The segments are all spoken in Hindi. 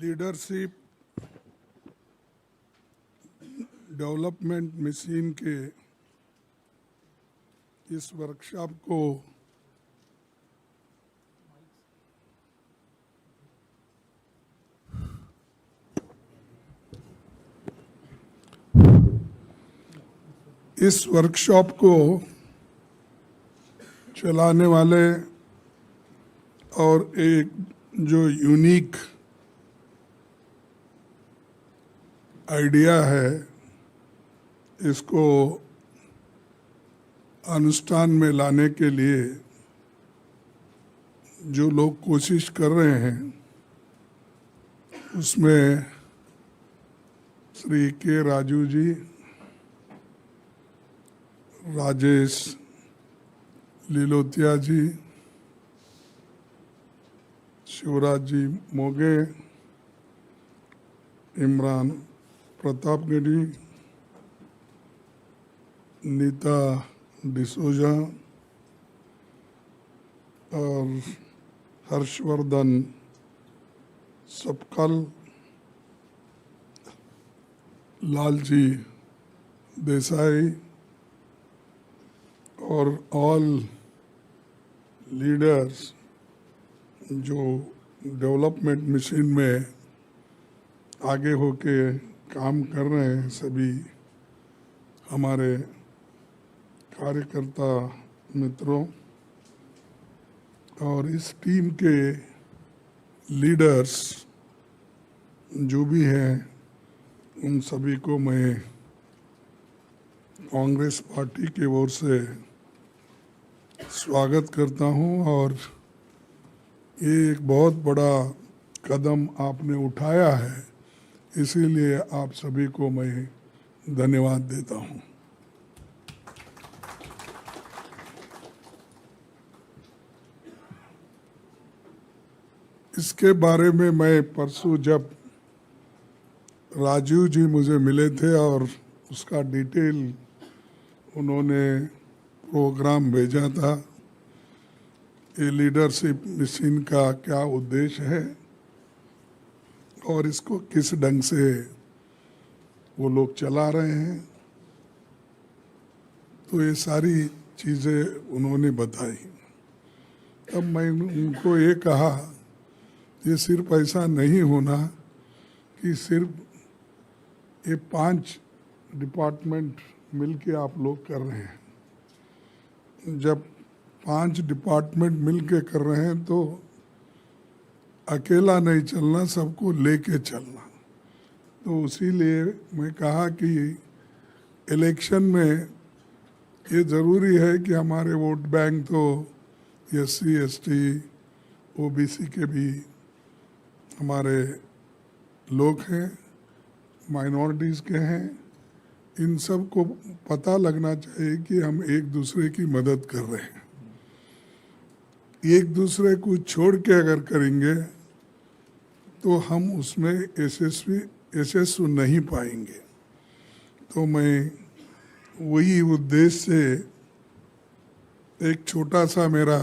लीडरशिप डेवलपमेंट मिशन के इस वर्कशॉप को चलाने वाले और एक जो यूनिक आइडिया है इसको अनुष्ठान में लाने के लिए जो लोग कोशिश कर रहे हैं उसमें श्री के राजू जी, राजेश लीलोतिया जी, शिवराज जी मोगे, इमरान प्रतापगढ़ी, नीता डिसोजा और हर्षवर्धन सबकल, लालजी देसाई और ऑल लीडर्स जो डेवलपमेंट मिशन में आगे होके काम कर रहे हैं, सभी हमारे कार्यकर्ता मित्रों और इस टीम के लीडर्स जो भी हैं उन सभी को मैं कांग्रेस पार्टी की ओर से स्वागत करता हूं। और ये एक बहुत बड़ा कदम आपने उठाया है, इसीलिए आप सभी को मैं धन्यवाद देता हूं। इसके बारे में मैं परसों जब राजीव जी मुझे मिले थे और उसका डिटेल उन्होंने प्रोग्राम भेजा था, ये लीडरशिप मिशन का क्या उद्देश्य है और इसको किस ढंग से वो लोग चला रहे हैं, तो ये सारी चीज़ें उन्होंने बताई। तब मैं उनको ये कहा ये सिर्फ ऐसा नहीं होना कि सिर्फ ये 5 डिपार्टमेंट मिलके आप लोग कर रहे हैं। जब 5 डिपार्टमेंट मिलके कर रहे हैं तो अकेला नहीं चलना, सबको लेके चलना। तो इसीलिए मैं कहा कि इलेक्शन में ये ज़रूरी है कि हमारे वोट बैंक तो SC ST OBC के भी हमारे लोग हैं, माइनॉरिटीज़ के हैं, इन सब को पता लगना चाहिए कि हम एक दूसरे की मदद कर रहे हैं। एक दूसरे को छोड़ के अगर करेंगे तो हम उसमें यशस्वी नहीं पाएंगे। तो मैं वही उद्देश्य से एक छोटा सा मेरा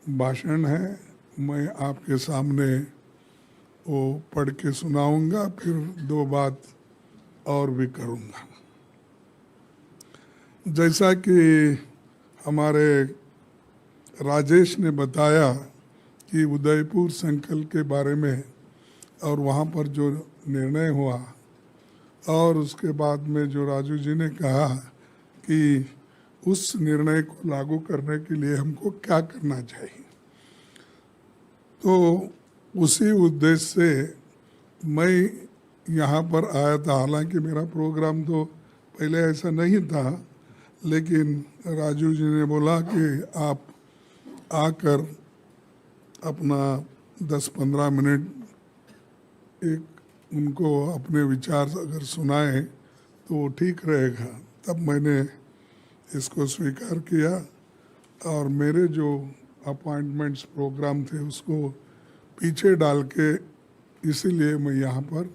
भाषण है, मैं आपके सामने वो पढ़ के सुनाऊंगा, फिर 2 बात और भी करूंगा। जैसा कि हमारे राजेश ने बताया कि उदयपुर संकल्प के बारे में और वहाँ पर जो निर्णय हुआ, और उसके बाद में जो राजू जी ने कहा कि उस निर्णय को लागू करने के लिए हमको क्या करना चाहिए, तो उसी उद्देश्य से मैं यहाँ पर आया था। हालांकि मेरा प्रोग्राम तो पहले ऐसा नहीं था, लेकिन राजू जी ने बोला कि आप आकर अपना 10-15 मिनट एक उनको अपने विचार अगर सुनाए तो ठीक रहेगा। तब मैंने इसको स्वीकार किया और मेरे जो अपॉइंटमेंट्स प्रोग्राम थे उसको पीछे डाल के इसीलिए मैं यहाँ पर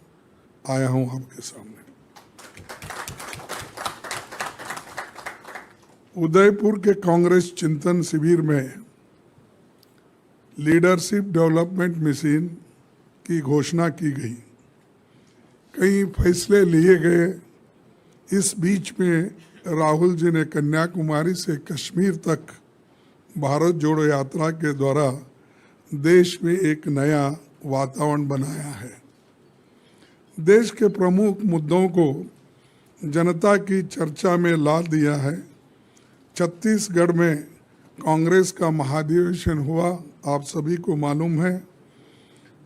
आया हूँ आपके सामने। उदयपुर के कांग्रेस चिंतन शिविर में लीडरशिप डेवलपमेंट मिशन की घोषणा की गई, कई फैसले लिए गए। इस बीच में राहुल जी ने कन्याकुमारी से कश्मीर तक भारत जोड़ो यात्रा के द्वारा देश में एक नया वातावरण बनाया है। देश के प्रमुख मुद्दों को जनता की चर्चा में ला दिया है। छत्तीसगढ़ में कांग्रेस का महाधिवेशन हुआ, आप सभी को मालूम है।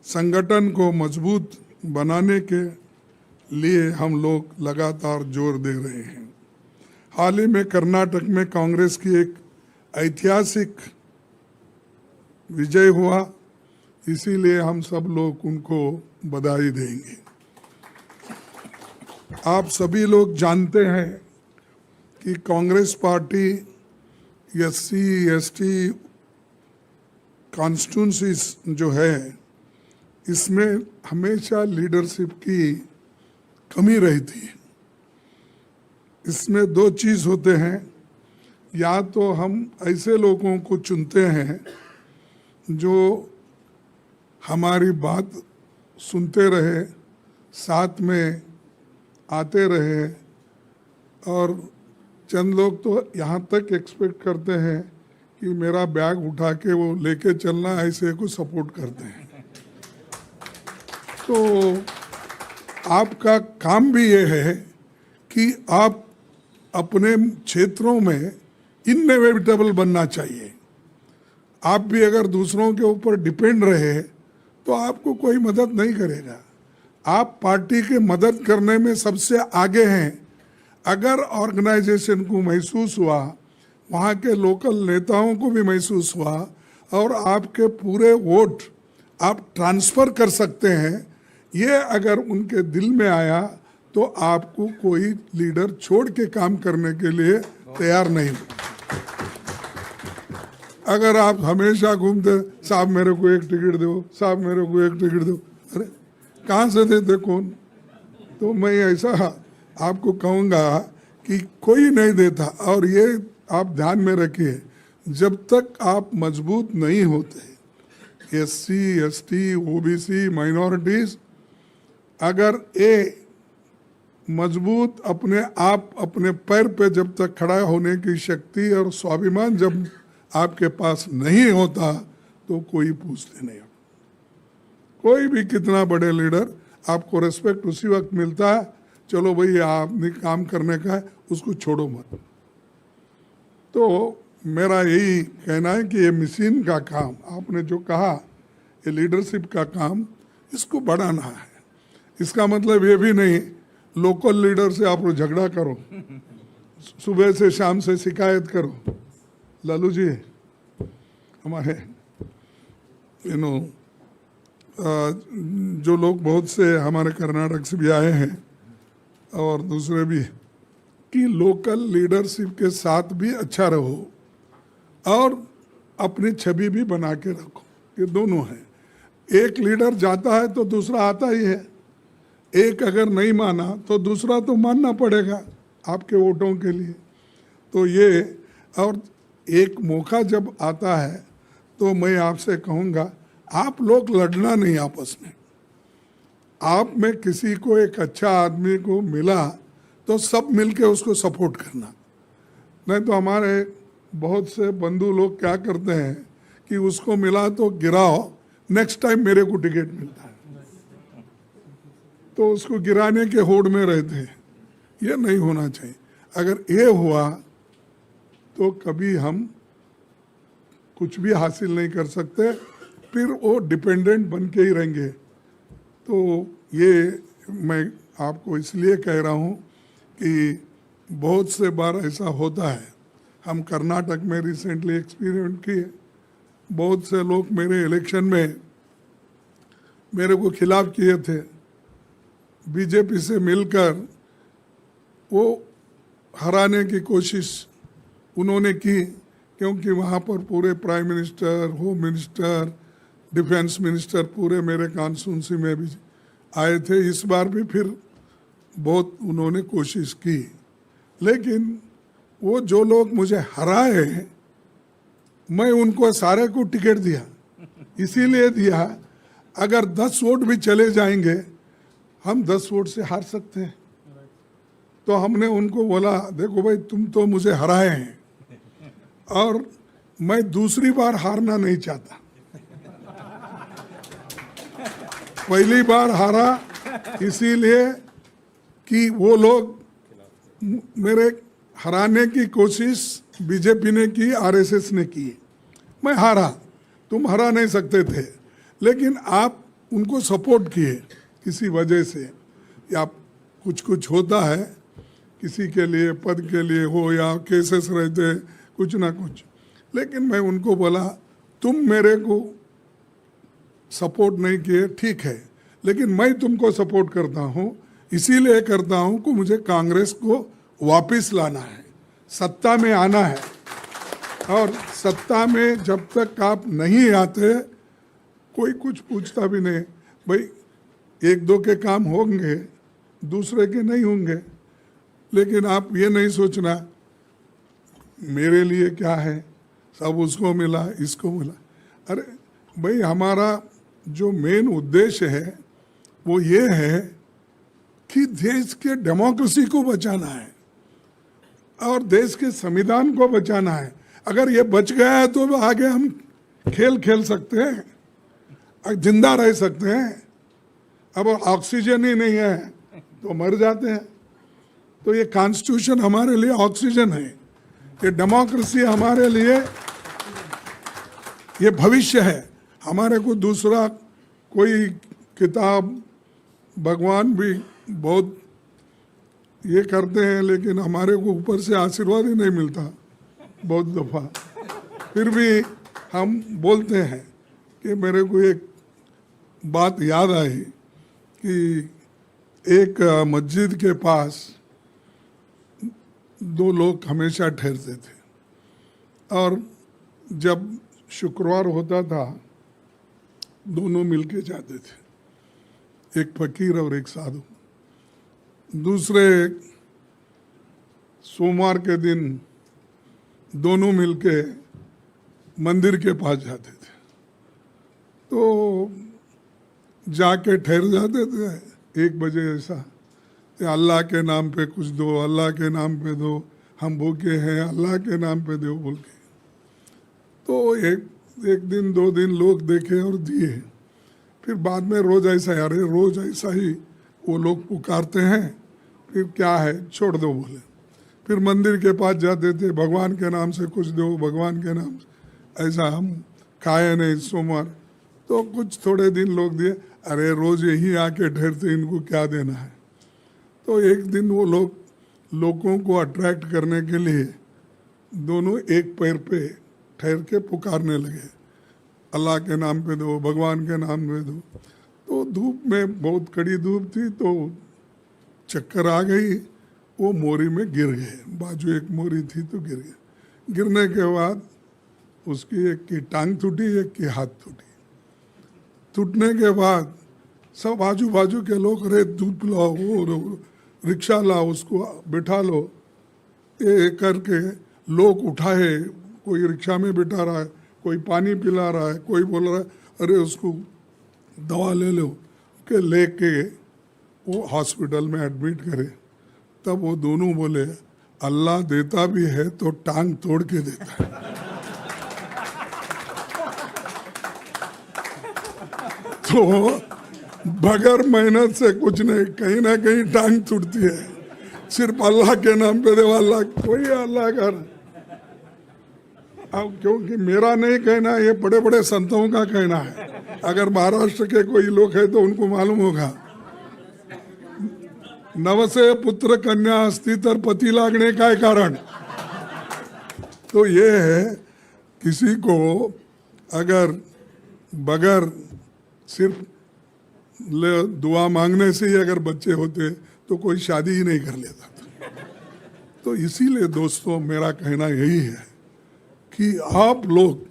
संगठन को मजबूत बनाने के लिए हम लोग लगातार जोर दे रहे हैं। हाल ही में कर्नाटक में कांग्रेस की एक ऐतिहासिक विजय हुआ, इसीलिए हम सब लोग उनको बधाई देंगे। आप सभी लोग जानते हैं कि Congress party SC ST constituencies जो है, इसमें हमेशा लीडरशिप की कमी रहती है। इसमें दो चीज़ होते हैं, या तो हम ऐसे लोगों को चुनते हैं जो हमारी बात सुनते रहे, साथ में आते रहे, और चंद लोग तो यहाँ तक एक्सपेक्ट करते हैं कि मेरा बैग उठा के वो लेके चलना, ऐसे को सपोर्ट करते हैं। तो आपका काम भी ये है कि आप अपने क्षेत्रों में इनएविटेबल बनना चाहिए। आप भी अगर दूसरों के ऊपर डिपेंड रहे तो आपको कोई मदद नहीं करेगा। आप पार्टी के मदद करने में सबसे आगे हैं। अगर ऑर्गेनाइजेशन को महसूस हुआ, वहाँ के लोकल नेताओं को भी महसूस हुआ, और आपके पूरे वोट आप ट्रांसफ़र कर सकते हैं, ये अगर उनके दिल में आया तो आपको कोई लीडर छोड़ के काम करने के लिए तैयार नहीं। अगर आप हमेशा घूमते, साहब मेरे को एक टिकट दो, साहब मेरे को एक टिकट दो, अरे कहाँ से देते कौन? तो मैं ऐसा आपको कहूँगा कि कोई नहीं देता। और ये आप ध्यान में रखिए, जब तक आप मजबूत नहीं होते, SC ST OBC माइनॉरिटीज, अगर ये मजबूत अपने आप अपने पैर पे जब तक खड़ा होने की शक्ति और स्वाभिमान जब आपके पास नहीं होता, तो कोई पूछते नहीं। कोई भी कितना बड़े लीडर, आपको रिस्पेक्ट उसी वक्त मिलता है, चलो भाई आपने काम करने का है, उसको छोड़ो मत। तो मेरा यही कहना है कि ये मशीन का काम, आपने जो कहा, ये लीडरशिप का काम, इसको बढ़ाना है। इसका मतलब ये भी नहीं लोकल लीडर से आप झगड़ा करो, सुबह से शाम से शिकायत करो। लालू जी हमारे जो लोग बहुत से हमारे कर्नाटक से भी आए हैं और दूसरे भी, कि लोकल लीडरशिप के साथ भी अच्छा रहो और अपनी छवि भी बना के रखो। ये दोनों हैं। एक लीडर जाता है तो दूसरा आता ही है। एक अगर नहीं माना तो दूसरा तो मानना पड़ेगा आपके वोटों के लिए। तो ये, और एक मौका जब आता है तो मैं आपसे कहूँगा, आप लोग लड़ना नहीं आपस में। आप में किसी को एक अच्छा आदमी को मिला तो सब मिलके उसको सपोर्ट करना। नहीं तो हमारे बहुत से बंधु लोग क्या करते हैं कि उसको मिला तो गिराओ, नेक्स्ट टाइम मेरे को टिकट मिलता है, तो उसको गिराने के होड़ में रहते हैं। ये नहीं होना चाहिए। अगर ये हुआ तो कभी हम कुछ भी हासिल नहीं कर सकते, फिर वो डिपेंडेंट बन के ही रहेंगे। तो ये मैं आपको इसलिए कह रहा हूँ कि बहुत से बार ऐसा होता है। हम कर्नाटक में रिसेंटली एक्सपीरियंस किए, बहुत से लोग मेरे इलेक्शन में मेरे को खिलाफ किए थे, बीजेपी से मिलकर वो हराने की कोशिश उन्होंने की, क्योंकि वहाँ पर पूरे prime minister, home minister, defence minister पूरे मेरे कॉन्स्टिट्यूंसी में भी आए थे। इस बार भी फिर बहुत उन्होंने कोशिश की, लेकिन वो जो लोग मुझे हराए, मैं उनको सारे को टिकट दिया। इसीलिए दिया, अगर 10 वोट भी चले जाएंगे, हम 10 वोट से हार सकते हैं। तो हमने उनको बोला, देखो भाई, तुम तो मुझे हराए हैं और मैं दूसरी बार हारना नहीं चाहता। पहली बार हारा इसीलिए कि वो लोग मेरे हराने की कोशिश बीजेपी ने की, आरएसएस ने की। मैं हारा, तुम हरा नहीं सकते थे, लेकिन आप उनको सपोर्ट किए किसी वजह से, या कुछ कुछ होता है किसी के लिए, पद के लिए हो या केसेस रहते कुछ ना कुछ। लेकिन मैं उनको बोला, तुम मेरे को सपोर्ट नहीं किए, ठीक है, लेकिन मैं तुमको सपोर्ट करता हूँ, इसीलिए करता हूँ कि मुझे कांग्रेस को वापस लाना है, सत्ता में आना है। और सत्ता में जब तक आप नहीं आते, कोई कुछ पूछता भी नहीं। भाई, एक दो के काम होंगे, दूसरे के नहीं होंगे, लेकिन आप ये नहीं सोचना मेरे लिए क्या है, सब उसको मिला, इसको मिला। अरे भाई, हमारा जो मेन उद्देश्य है वो ये है कि देश के डेमोक्रेसी को बचाना है और देश के संविधान को बचाना है। अगर ये बच गया है तो आगे हम खेल खेल सकते हैं, जिंदा रह सकते हैं। अब ऑक्सीजन ही नहीं है तो मर जाते हैं। तो ये कॉन्स्टिट्यूशन हमारे लिए ऑक्सीजन है, ये डेमोक्रेसी हमारे लिए ये भविष्य है। हमारे को दूसरा कोई किताब, भगवान भी बहुत ये करते हैं, लेकिन हमारे को ऊपर से आशीर्वाद ही नहीं मिलता बहुत दफ़ा। फिर भी हम बोलते हैं कि मेरे को एक बात याद आई कि एक मस्जिद के पास 2 लोग हमेशा ठहरते थे, और जब शुक्रवार होता था दोनों मिलके जाते थे, एक फकीर और एक साधु। दूसरे सोमवार के दिन दोनों मिलके मंदिर के पास जाते थे। तो जाके ठहर जाते थे 1 बजे ऐसा, अल्लाह के नाम पे कुछ दो, अल्लाह के नाम पे दो, हम भूखे हैं, अल्लाह के नाम पे दो बोल के। तो एक दिन 2 दिन लोग देखे और दिए। फिर बाद में रोज़ ऐसा है, अरे रोज़ ऐसा ही वो लोग पुकारते हैं, फिर क्या है, छोड़ दो बोले। फिर मंदिर के पास जाते थे, भगवान के नाम से कुछ दो, भगवान के नाम से। ऐसा हम खाए नहीं सोमवार, तो कुछ थोड़े दिन लोग दिए, अरे रोज़ यही आके ठहरते, इनको क्या देना है। तो एक दिन वो लोगों को अट्रैक्ट करने के लिए दोनों एक पैर पे ठहर के पुकारने लगे, अल्लाह के नाम पे दो, भगवान के नाम पे दो। तो धूप में, बहुत कड़ी धूप थी, तो चक्कर आ गई, वो मोरी में गिर गए। बाजू एक मोरी थी तो गिर गए। गिरने के बाद उसकी एक की टांग टूटी, एक की हाथ टूटी। टूटने के बाद सब आजू बाजू के लोग, अरे दूध पिलाओ, वो रिक्शा लाओ, उसको बिठा लो, ये करके लोग उठाए। कोई रिक्शा में बिठा रहा है, कोई पानी पिला रहा है, कोई बोल रहा है अरे उसको दवा ले लो, के लेके वो हॉस्पिटल में एडमिट करे। तब वो दोनों बोले, अल्लाह देता भी है तो टांग तोड़ के देता है। तो बगैर मेहनत से कुछ नहीं, कहीं ना कहीं टांग टूटती है। सिर्फ अल्लाह के नाम पे दे, अल्लाह कोई अल्लाह कर। अब क्योंकि मेरा नहीं कहना, ये बड़े बड़े संतों का कहना है। अगर महाराष्ट्र के कोई लोग हैं तो उनको मालूम होगा, नवसे पुत्र कन्या अस्ति तर पति लागने का कारण। तो ये है, किसी को अगर बगैर सिर्फ दुआ मांगने से ही अगर बच्चे होते तो कोई शादी ही नहीं कर लेता था। तो इसीलिए दोस्तों, मेरा कहना यही है कि आप लोग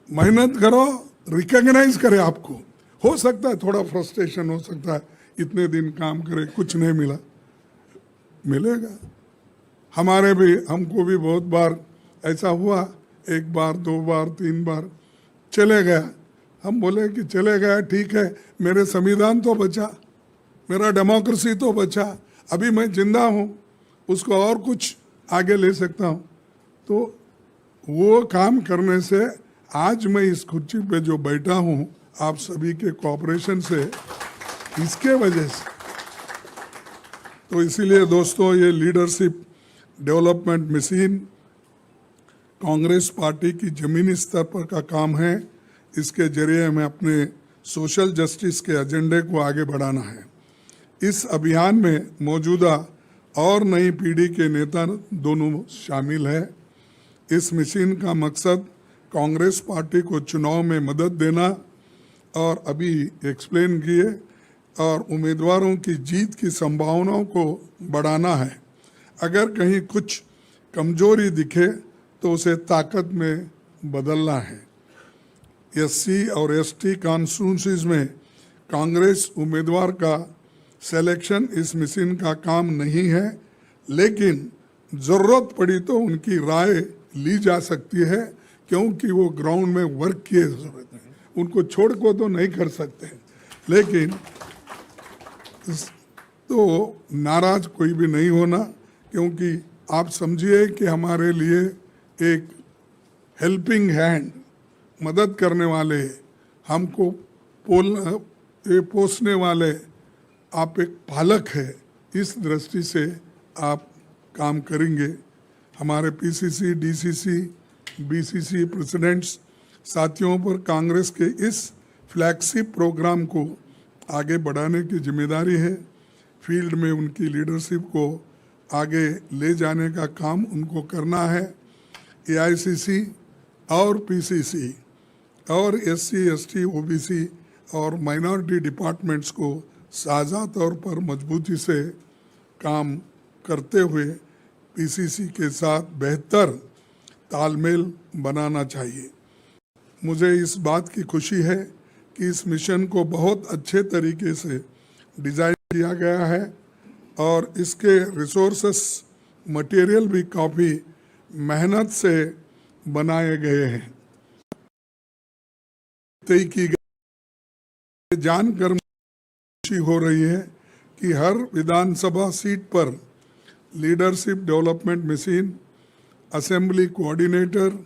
मेहनत करो, रिकॉग्नाइज करें आपको। हो सकता है थोड़ा फ्रस्ट्रेशन हो सकता है, इतने दिन काम करे कुछ नहीं मिला, मिलेगा। हमको भी बहुत बार ऐसा हुआ, 1 बार 2 बार 3 बार चले गया, हम बोले कि चले गया ठीक है, मेरे संविधान तो बचा, मेरा डेमोक्रेसी तो बचा, अभी मैं जिंदा हूँ, उसको और कुछ आगे ले सकता हूँ। तो वो काम करने से आज मैं इस कुर्सी पे जो बैठा हूँ आप सभी के कोऑपरेशन से, इसके वजह से। तो इसीलिए दोस्तों, ये leadership development mission Congress party की जमीनी स्तर पर का काम है। इसके जरिए हमें अपने सोशल जस्टिस के एजेंडे को आगे बढ़ाना है। इस अभियान में मौजूदा और नई पीढ़ी के नेता दोनों शामिल हैं। इस मिशन का मकसद कांग्रेस पार्टी को चुनाव में मदद देना और अभी एक्सप्लेन किए, और उम्मीदवारों की जीत की संभावनाओं को बढ़ाना है। अगर कहीं कुछ कमजोरी दिखे तो उसे ताकत में बदलना है। एससी और एसटी कॉन्स्टिट्यूंसीज में कांग्रेस उम्मीदवार का सिलेक्शन इस मिशन का काम नहीं है, लेकिन ज़रूरत पड़ी तो उनकी राय ली जा सकती है, क्योंकि वो ग्राउंड में वर्क की जरूरत है। उनको छोड़ को तो नहीं कर सकते, लेकिन तो नाराज कोई भी नहीं होना, क्योंकि आप समझिए कि हमारे लिए एक हेल्पिंग हैंड, मदद करने वाले, हमको पोसने वाले आप एक पालक है। इस दृष्टि से आप काम करेंगे। हमारे पीसीसी, डीसीसी, बीसीसी प्रेसिडेंट्स साथियों पर कांग्रेस के इस फ्लैगशिप प्रोग्राम को आगे बढ़ाने की जिम्मेदारी है। फील्ड में उनकी लीडरशिप को आगे ले जाने का काम उनको करना है। एआईसीसी और पीसीसी और एससी, एसटी, ओबीसी और माइनॉरिटी डिपार्टमेंट्स को साझा तौर पर मजबूती से काम करते हुए पीसीसी के साथ बेहतर तालमेल बनाना चाहिए। मुझे इस बात की खुशी है कि इस मिशन को बहुत अच्छे तरीके से डिज़ाइन किया गया है और इसके रिसोर्सेस, मटेरियल भी काफ़ी मेहनत से बनाए गए हैं। तय की गई जानकर खुशी हो रही है कि हर विधानसभा सीट पर leadership development mission, assembly coordinator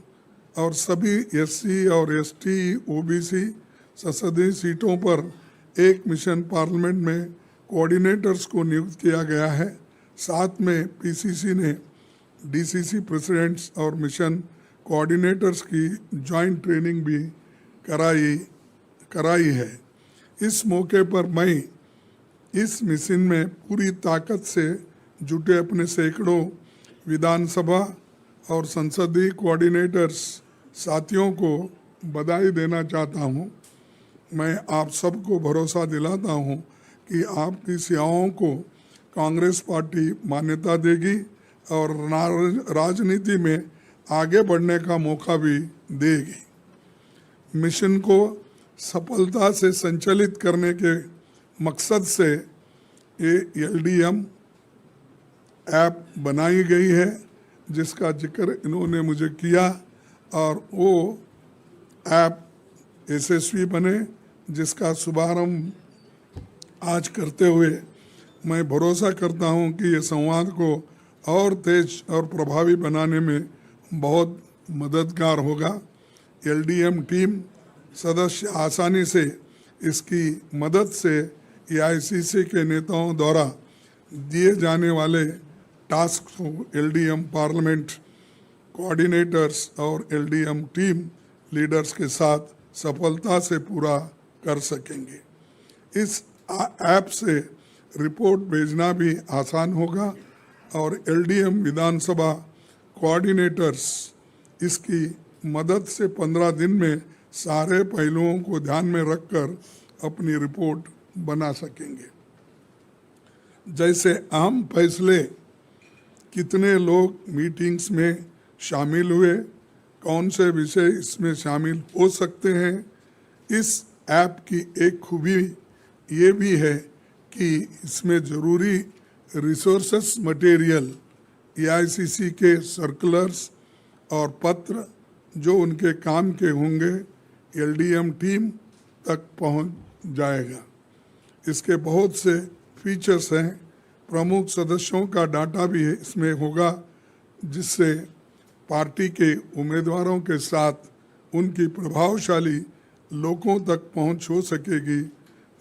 और सभी एससी और एसटी, ओबीसी संसदीय सीटों पर एक मिशन पार्लियामेंट में कोऑर्डिनेटर्स को नियुक्त किया गया है। साथ में पीसीसी ने डीसीसी प्रेसिडेंट्स और मिशन कोऑर्डिनेटर्स की जॉइंट ट्रेनिंग भी कराई है। इस मौके पर मैं इस मिशन में पूरी ताकत से जुटे अपने सैकड़ों विधानसभा और संसदीय कोऑर्डिनेटर्स साथियों को बधाई देना चाहता हूं। मैं आप सबको भरोसा दिलाता हूं कि आपकी सेवाओं को कांग्रेस पार्टी मान्यता देगी और राजनीति में आगे बढ़ने का मौका भी देगी। मिशन को सफलता से संचालित करने के मकसद से एलडीएम ऐप बनाई गई है, जिसका जिक्र इन्होंने मुझे किया, और वो ऐप यशस्वी बने, जिसका शुभारंभ आज करते हुए मैं भरोसा करता हूं कि ये संवाद को और तेज और प्रभावी बनाने में बहुत मददगार होगा। एलडीएम टीम सदस्य आसानी से इसकी मदद से एआईसीसी के नेताओं द्वारा दिए जाने वाले टास्क को एलडीएम पार्लियामेंट कोऑर्डिनेटर्स और एलडीएम टीम लीडर्स के साथ सफलता से पूरा कर सकेंगे। इस ऐप से रिपोर्ट भेजना भी आसान होगा और एलडीएम विधानसभा कोऑर्डिनेटर्स इसकी मदद से 15 दिन में सारे पहलुओं को ध्यान में रखकर अपनी रिपोर्ट बना सकेंगे। जैसे अहम फैसले, कितने लोग मीटिंग्स में शामिल हुए, कौन से विषय इसमें शामिल हो सकते हैं। इस ऐप की एक खूबी ये भी है कि इसमें ज़रूरी रिसोर्सेस मटेरियल, एआईसीसी के सर्कुलर्स और पत्र जो उनके काम के होंगे, एलडीएम टीम तक पहुंच जाएगा। इसके बहुत से फीचर्स हैं। प्रमुख सदस्यों का डाटा भी इसमें होगा, जिससे पार्टी के उम्मीदवारों के साथ उनकी प्रभावशाली लोगों तक पहुंच हो सकेगी।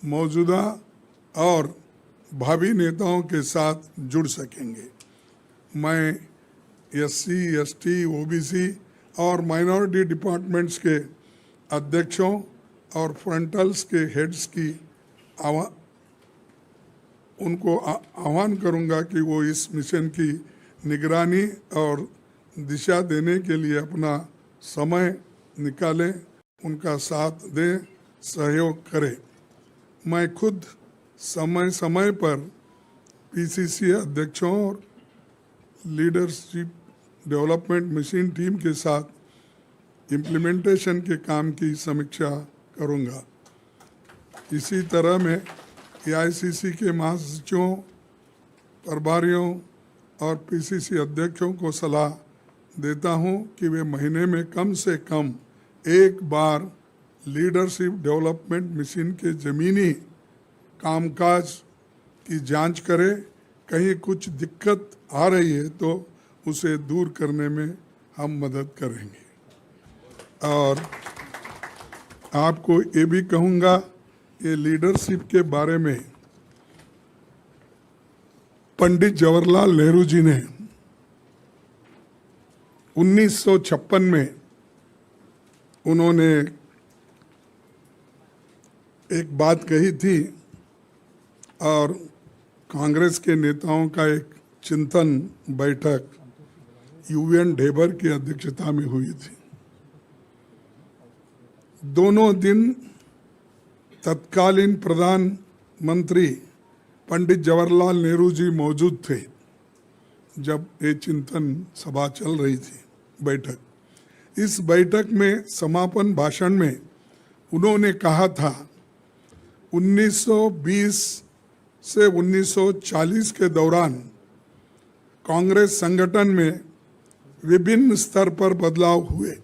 मौजूदा और भावी नेताओं के साथ जुड़ सकेंगे। मैं SC, ST, OBC और माइनॉरिटी डिपार्टमेंट्स के अध्यक्षों और फ्रंटल्स के हेड्स की उनको आह्वान करूंगा कि वो इस मिशन की निगरानी और दिशा देने के लिए अपना समय निकालें, उनका साथ दें, सहयोग करें। मैं खुद समय समय पर PCC अध्यक्षों और लीडरशिप डेवलपमेंट मिशन टीम के साथ इम्प्लीमेंटेशन के काम की समीक्षा करूंगा। इसी तरह मैं AICC के महासचिवों, प्रभारियों और PCC अध्यक्षों को सलाह देता हूं कि वे महीने में कम से कम एक बार लीडरशिप डेवलपमेंट मिशन के ज़मीनी कामकाज की जांच करें। कहीं कुछ दिक्कत आ रही है तो उसे दूर करने में हम मदद करेंगे। और आपको ये भी कहूँगा, ये लीडरशिप के बारे में पंडित जवाहरलाल नेहरू जी ने 1956 में उन्होंने एक बात कही थी और कांग्रेस के नेताओं का एक चिंतन बैठक UN ढेबर की अध्यक्षता में हुई थी। दोनों दिन तत्कालीन प्रधानमंत्री पंडित जवाहरलाल नेहरू जी मौजूद थे जब ये चिंतन सभा चल रही थी बैठक। इस बैठक में समापन भाषण में उन्होंने कहा था 1920 से 1940 के दौरान कांग्रेस संगठन में विभिन्न स्तर पर बदलाव हुए।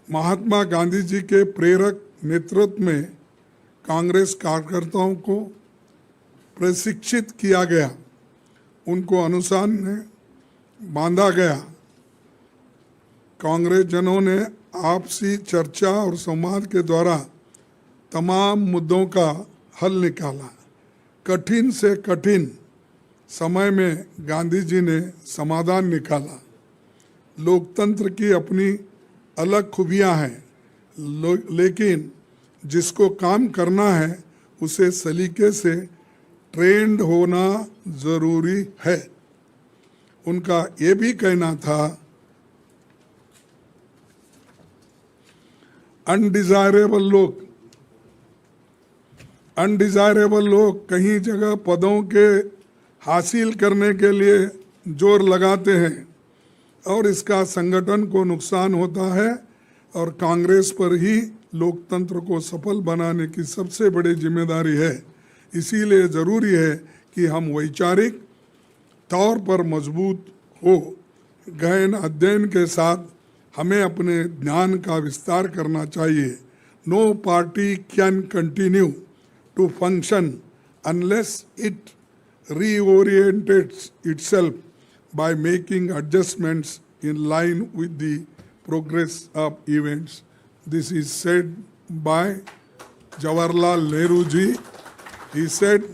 महात्मा गांधी जी के प्रेरक नेतृत्व में कांग्रेस कार्यकर्ताओं को प्रशिक्षित किया गया, उनको अनुशासन में बांधा गया। कांग्रेस जनों ने आपसी चर्चा और संवाद के द्वारा तमाम मुद्दों का हल निकाला। कठिन से कठिन समय में गांधी जी ने समाधान निकाला। लोकतंत्र की अपनी अलग खूबियां हैं, लेकिन जिसको काम करना है उसे सलीके से ट्रेंड होना जरूरी है। उनका ये भी कहना था, अनडिजायरेबल लोग कहीं जगह पदों के हासिल करने के लिए जोर लगाते हैं और इसका संगठन को नुकसान होता है और कांग्रेस पर ही लोकतंत्र को सफल बनाने की सबसे बड़ी जिम्मेदारी है। इसीलिए ज़रूरी है कि हम वैचारिक तौर पर मजबूत हो। गहन अध्ययन के साथ हमें अपने ज्ञान का विस्तार करना चाहिए। No party can continue to function unless it reorientates itself by making adjustments in line with the progress of events. This is said by Jawaharlal Nehru ji. He said,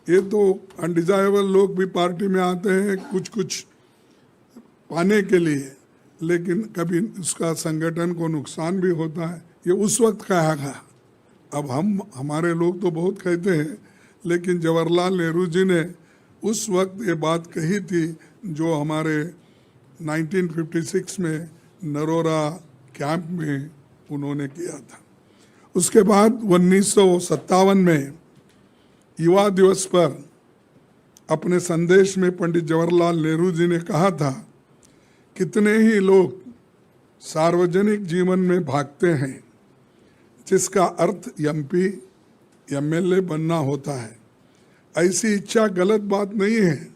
ये तो अनडिजायरेबल लोग भी पार्टी में आते हैं कुछ पाने के लिए, लेकिन कभी उसका संगठन को नुकसान भी होता है। ये उस वक्त कहा गया। अब हमारे लोग तो बहुत कहते हैं, लेकिन जवाहरलाल नेहरू जी ने उस वक्त ये बात कही थी जो हमारे 1956 में नरोरा कैंप में उन्होंने किया था। उसके बाद 1957 में युवा दिवस पर अपने संदेश में पंडित जवाहरलाल नेहरू जी ने कहा था, कितने ही लोग सार्वजनिक जीवन में भागते हैं जिसका अर्थ MP, MLA बनना होता है। ऐसी इच्छा गलत बात नहीं है,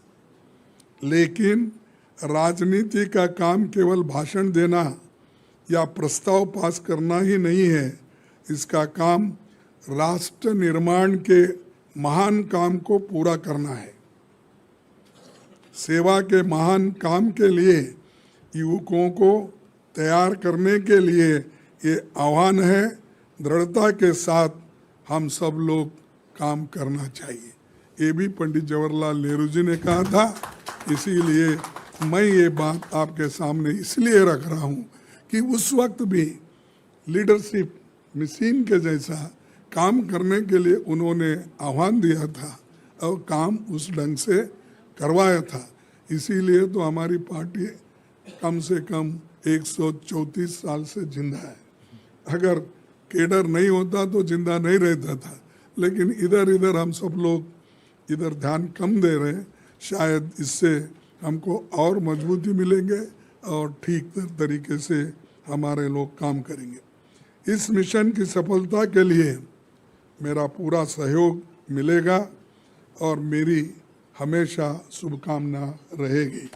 लेकिन राजनीति का काम केवल भाषण देना या प्रस्ताव पास करना ही नहीं है। इसका काम राष्ट्र निर्माण के महान काम को पूरा करना है। सेवा के महान काम के लिए युवकों को तैयार करने के लिए ये आह्वान है। दृढ़ता के साथ हम सब लोग काम करना चाहिए। ये भी पंडित जवाहरलाल नेहरू जी ने कहा था। इसीलिए मैं ये बात आपके सामने इसलिए रख रहा हूँ कि उस वक्त भी लीडरशिप मशीन के जैसा काम करने के लिए उन्होंने आह्वान दिया था और काम उस ढंग से करवाया था। इसीलिए तो हमारी पार्टी कम से कम 134 साल से जिंदा है। अगर केडर नहीं होता तो जिंदा नहीं रहता था, लेकिन इधर इधर हम सब लोग इधर ध्यान कम दे रहे हैं। शायद इससे हमको और मजबूती मिलेंगे और ठीक तरीके से हमारे लोग काम करेंगे। इस मिशन की सफलता के लिए मेरा पूरा सहयोग मिलेगा और मेरी हमेशा शुभकामना रहेगी।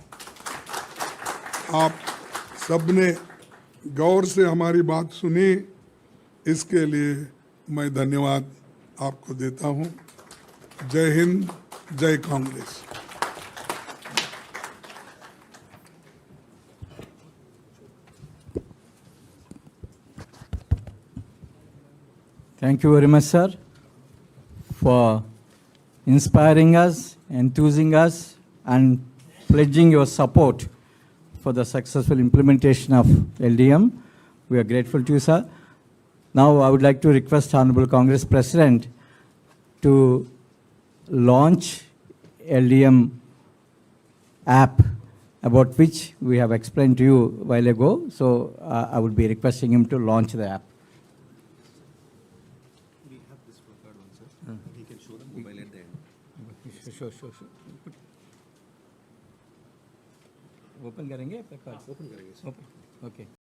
आप सबने गौर से हमारी बात सुनी, इसके लिए मैं धन्यवाद आपको देता हूं। जय हिंद, जय Congress. Thank you very much, sir, for inspiring us, enthusing us, and pledging your support for the successful implementation of LDM. We are grateful to you, sir. Now, I would like to request Honorable Congress President to launch LDM app, about which we have explained to you a while ago. So, I would be requesting him to launch the app. We have this card also. He can show the mobile at the end. Sure. Open करेंगे? Open करेंगे sir. Okay.